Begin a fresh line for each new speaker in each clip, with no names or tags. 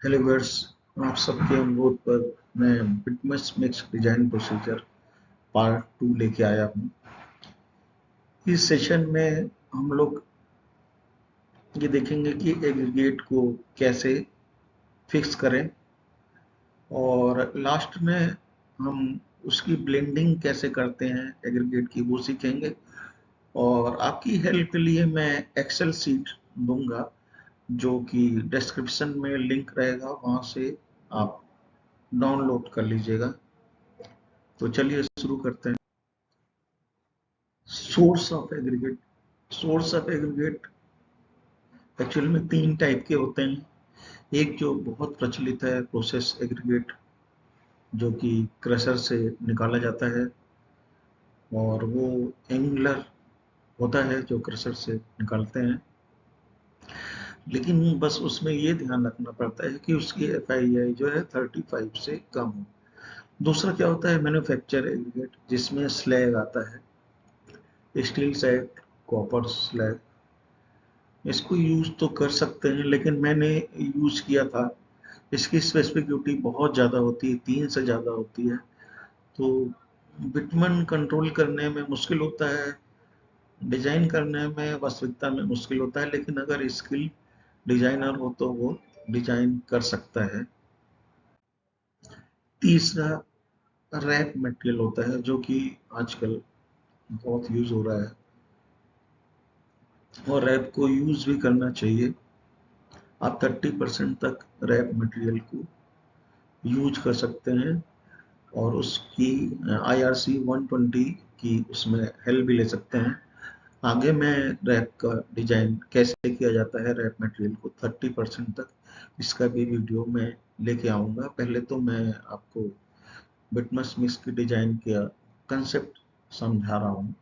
Hello viewers, आप सबके अनुरोध पर मैं बिटमस मिक्स डिजाइन प्रोसीजर पार्ट 2 लेके आया हूँ। इस सेशन में हम लोग ये देखेंगे कि एग्रीगेट को कैसे फिक्स करें और लास्ट में हम उसकी ब्लेंडिंग कैसे करते हैं एग्रीगेट की, वो सीखेंगे। और आपकी हेल्प के लिए मैं एक्सेल सीट दूंगा जो कि डिस्क्रिप्शन में लिंक रहेगा, वहां से आप डाउनलोड कर लीजिएगा। तो चलिए शुरू करते हैं। Source of aggregate. Source of aggregate actual में 3 टाइप के होते हैं। एक जो बहुत प्रचलित है प्रोसेस एग्रीगेट, जो कि क्रशर से निकाला जाता है और वो एंगुलर होता है जो क्रशर से निकालते हैं। लेकिन बस उसमें ये ध्यान रखना पड़ता है कि उसकी FII जो है 35 से कम हो। दूसरा क्या होता है मैन्युफैक्चर एग्रीगेट, जिसमें स्लैग आता है, स्टील स्लैग, कॉपर स्लैग। इसको यूज तो कर सकते हैं लेकिन मैंने यूज किया था, इसकी स्पेसिफिसिटी बहुत ज़्यादा होती है, 3 से ज़्यादा होती है। तो बिटमन कंट्रोल करने में मुश्किल होता है, डिजाइन करने में वास्तविकता में मुश्किल होता है, लेकिन अगर स्किल डिजाइनर हो तो वो डिजाइन कर सकता है। तीसरा रैप मटेरियल होता है जो कि आजकल बहुत यूज हो रहा है और रैप को यूज भी करना चाहिए। आप 30% तक रैप मटेरियल को यूज कर सकते हैं और उसकी IRC 120 की उसमें हेल्प भी ले सकते हैं। आगे मैं रैप का डिजाइन कैसे किया जाता है, रैप मटेरियल को 30% तक, इसका भी वीडियो मैं लेके आऊंगा। पहले तो मैं आपको बिटमस मिक्स की डिजाइन का कंसेप्ट समझा रहा हूँ।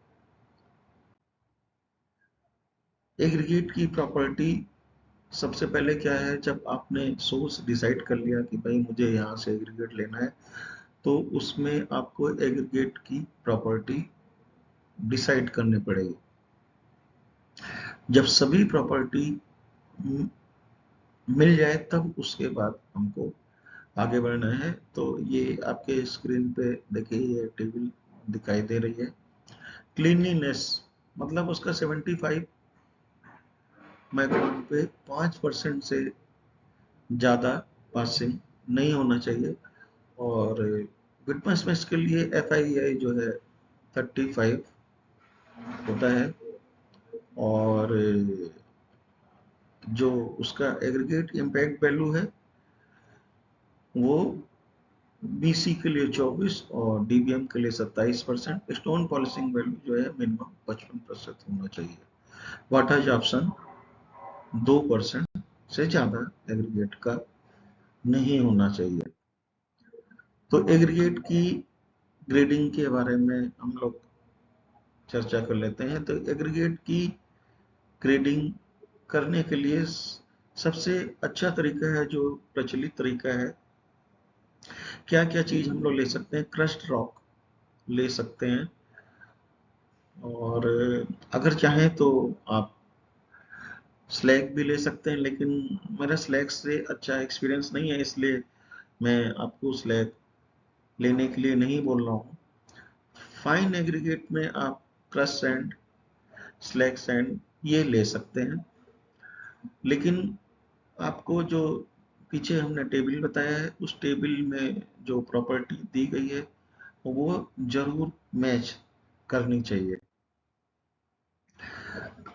एग्रीगेट की प्रॉपर्टी सबसे पहले क्या है, जब आपने सोर्स डिसाइड कर लिया कि भाई मुझे यहाँ से एग्रीगेट लेना है, तो उसमें आपको एग्रीगेट की प्रॉपर्टी डिसाइड करनी पड़ेगी। जब सभी प्रॉपर्टी मिल जाए तब उसके बाद हमको आगे बढ़ना है। तो ये आपके स्क्रीन पे देखिए, ये टेबल दिखाई दे रही है। क्लीनलीनेस मतलब उसका 75 माइक्रोन पे 5% से ज़्यादा पासिंग नहीं होना चाहिए। और बिटमस में इसके लिए FII जो है 35 होता है और जो उसका एग्रीगेट इम्पैक्ट वैल्यू है वो BC के लिए 24 और DBM के लिए 27%। स्टोन पॉलिशिंग वैल्यू जो है मिनिमम 55% होना चाहिए। वाटेज ऑप्शन 2% से ज्यादा एग्रीगेट का नहीं होना चाहिए। तो एग्रीगेट की ग्रेडिंग के बारे में हम लोग चर्चा कर लेते हैं। तो एग्रीगेट की ग्रेडिंग करने के लिए सबसे अच्छा तरीका है, जो प्रचलित तरीका है, क्या क्या चीज हम लोग ले सकते हैं, क्रस्ट रॉक ले सकते हैं और अगर चाहें तो आप स्लैग भी ले सकते हैं, लेकिन मेरा स्लैग से अच्छा एक्सपीरियंस नहीं है, इसलिए मैं आपको स्लैग लेने के लिए नहीं बोल रहा हूँ। फाइन एग्रीगेट में आप क्रश सैंड, स्लैग सैंड ये ले सकते हैं, लेकिन आपको जो पीछे हमने टेबल बताया है उस टेबल में जो प्रॉपर्टी दी गई है वो जरूर मैच करनी चाहिए।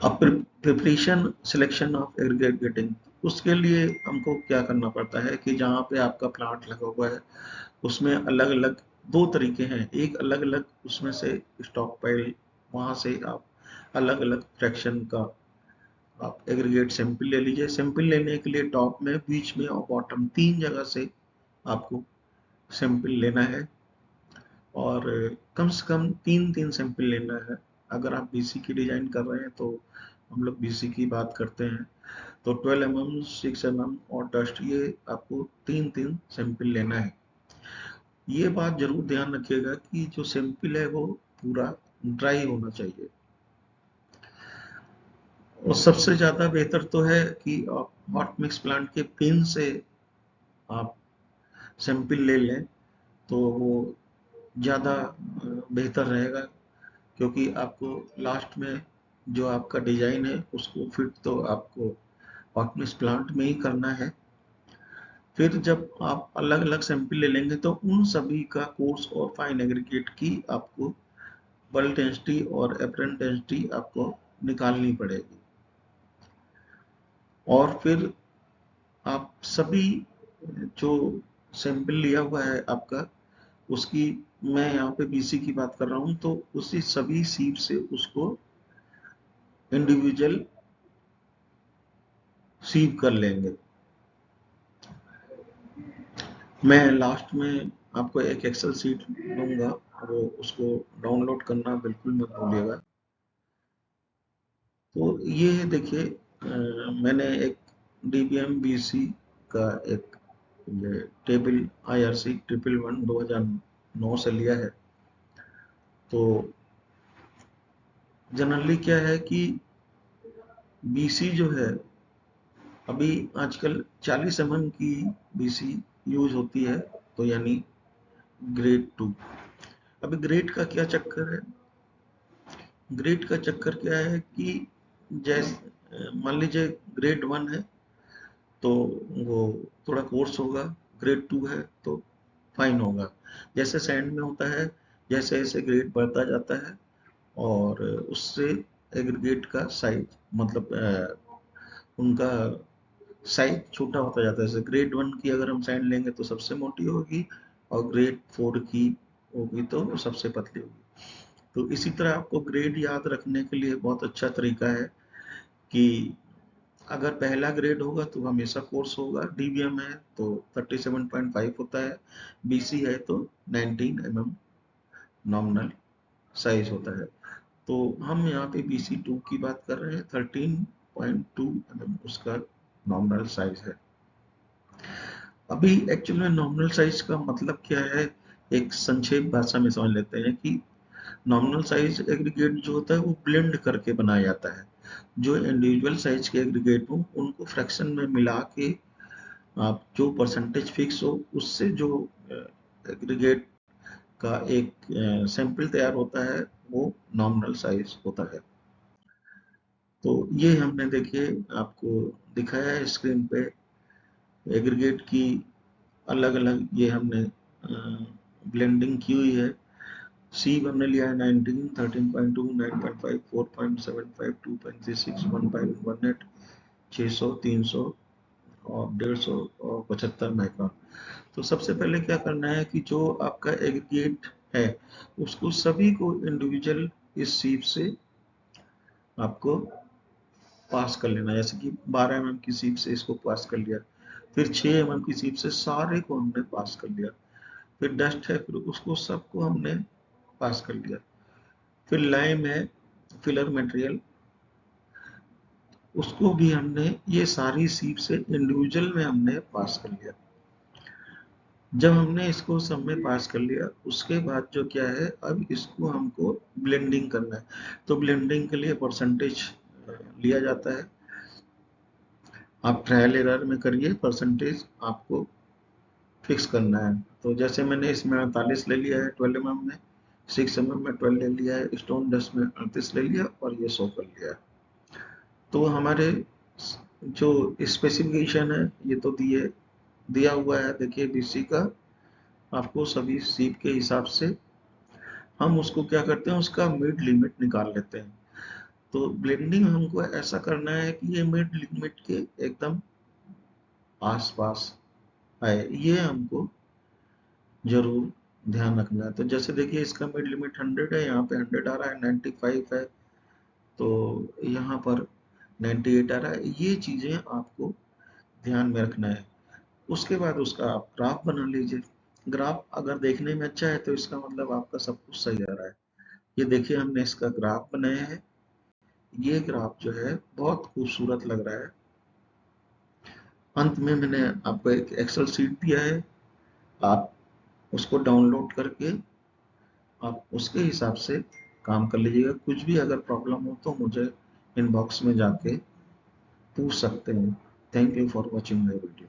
अब प्रिपरेशन सिलेक्शन ऑफ एग्रीगेटिंग, उसके लिए हमको क्या करना पड़ता है कि जहाँ पे आपका प्लांट लगा हुआ है उसमें अलग अलग 2 तरीके हैं। एक अलग अलग उसमें से स्टॉक पाइल, वहां से आप अलग अलग फ्रैक्शन का आप एग्रीगेट सैंपल ले लीजिए। सैंपल लेने के लिए टॉप में, बीच में और बॉटम 3 जगह से आपको सैंपल लेना है और कम से कम 3 सैंपल लेना है। अगर आप BC की डिजाइन कर रहे हैं तो हम लोग BC की बात करते हैं, तो 12 mm, 6 mm और डस्ट, ये आपको 3 सैंपल लेना है। ये बात जरूर ध्यान रखिएगा कि जो सैंपल है वो पूरा ड्राई होना चाहिए। और सबसे ज्यादा बेहतर तो है कि आप हॉट मिक्स प्लांट के पिन से आप सैंपल ले लें तो वो ज़्यादा बेहतर रहेगा, क्योंकि आपको लास्ट में जो आपका डिजाइन है उसको फिट तो आपको हॉटमिक्स प्लांट में ही करना है। फिर जब आप अलग अलग सैंपल ले लेंगे तो उन सभी का कोर्स और फाइन एग्रीगेट की आपको बल्क डेंसिटी और एपरेंट डेंसिटी आपको निकालनी पड़ेगी। और फिर आप सभी जो सैंपल लिया हुआ है आपका, उसकी, मैं यहाँ पे बीसी की बात कर रहा हूँ, तो उसी सभी सीप से उसको इंडिविजुअल सीव कर लेंगे। मैं लास्ट में आपको एक एक्सेल सीट दूंगा, वो उसको डाउनलोड करना बिल्कुल मत भूलिएगा। तो ये देखिए, मैंने एक डीबीएम बीसी का एक ये टेबल IRC 111 2009 से लिया है। तो जनरली क्या है कि बीसी जो है, अभी आजकल 40 mm की बीसी यूज होती है, तो यानी ग्रेड 2। अभी ग्रेड का क्या चक्कर है, ग्रेड का चक्कर क्या है कि जैसे मान लीजिए ग्रेड 1 है तो वो थोड़ा कोर्स होगा, ग्रेड 2 है तो फाइन होगा। जैसे सैंड में होता है, जैसे जैसे ग्रेड बढ़ता जाता है और उससे एग्रीगेट का साइज, मतलब उनका साइज छोटा होता जाता है। जैसे ग्रेड 1 की अगर हम सैंड लेंगे तो सबसे मोटी होगी, और ग्रेड 4 की होगी तो सबसे पतली होगी। तो इसी तरह आपको ग्रेड याद रखने के लिए बहुत अच्छा तरीका है कि अगर पहला ग्रेड होगा तो हमेशा कोर्स होगा, डीबीएम है तो 37.5 होता है, बीसी है तो 19 mm नॉमिनल साइज होता है। तो हम यहाँ पे BC2 की बात कर रहे हैं, 13.2 mm उसका नॉमिनल साइज है। अभी एक्चुअल में नॉमिनल साइज का मतलब क्या है, एक संक्षेप भाषा में समझ लेते हैं कि नॉमिनल साइज एग्रीगेट जो होता है वो ब्लेंड करके बनाया जाता है। जो इंडिविजुअल साइज के एग्रीगेट हो उनको फ्रैक्शन में मिला के आप जो परसेंटेज फिक्स हो उससे जो एग्रीगेट का एक सैंपल तैयार होता है वो नॉमिनल साइज होता है। तो ये हमने देखिए आपको दिखाया है स्क्रीन पे, एग्रीगेट की अलग अलग ये हमने ब्लेंडिंग की हुई है। सी हमने लिया है 19, 13.2, 9.5, 4.75, 2.36, 1.18, 600, 300 और 150 और 75 माइक्रोन। तो सबसे पहले क्या करना है कि जो आपका एग्रीगेट है उसको सभी को इंडिविजुअल इस सीप से आपको पास कर लेना है। जैसे कि 12 mm की सीप से इसको पास कर लिया, फिर 6 mm की सीप से सारे को हमने पास कर लिया, फिर डस्ट है फिर उसको सबको हमने पास कर लिया, फिर लाइम है फिलर मटेरियल, उसको भी हमने ये सारी सीप से इंडिविजुअल में हमने पास कर लिया। जब हमने इसको सब में पास कर लिया उसके बाद जो क्या है, अब इसको हमको ब्लेंडिंग करना है। तो ब्लेंडिंग के लिए परसेंटेज लिया जाता है, आप ट्रायल एरर में करिए, परसेंटेज आपको फिक्स करना है। तो जैसे मैंने इसमें 48 ले लिया है 12 mm में, 6 mm में 12 ले लिया है, स्टोन डस्ट में 38 ले लिया और ये 100 कर लिया है। तो हमारे जो स्पेसिफिकेशन है ये तो दिया हुआ है, देखिए बीसी का आपको सभी सीप के हिसाब से। हम उसको क्या करते हैं, उसका मिड लिमिट निकाल लेते हैं। तो ब्लेंडिंग हमको ऐसा करना है कि ये मिड लिमिट के एकदम आसपास आए, ये हमको जरूर ध्यान रखना है। तो जैसे देखिए इसका मिड लिमिट 100 है, यहाँ पे 100 आ रहा है, 95 है तो यहाँ पर 98 आ रहा है। ये चीजें आपको ध्यान में रखना है। उसके बाद उसका आप ग्राफ बना लीजिए। ग्राफ अगर देखने में अच्छा है तो इसका मतलब आपका सब कुछ सही आ रहा है। ये देखिए हमने इसका ग्राफ बनाया है, ये ग्राफ जो है बहुत खूबसूरत लग रहा है। अंत में मैंने आपको एक एक्सेल शीट दिया है, आप उसको डाउनलोड करके आप उसके हिसाब से काम कर लीजिएगा। कुछ भी अगर प्रॉब्लम हो तो मुझे इनबॉक्स में जाके पूछ सकते हैं। Thank you for watching my video.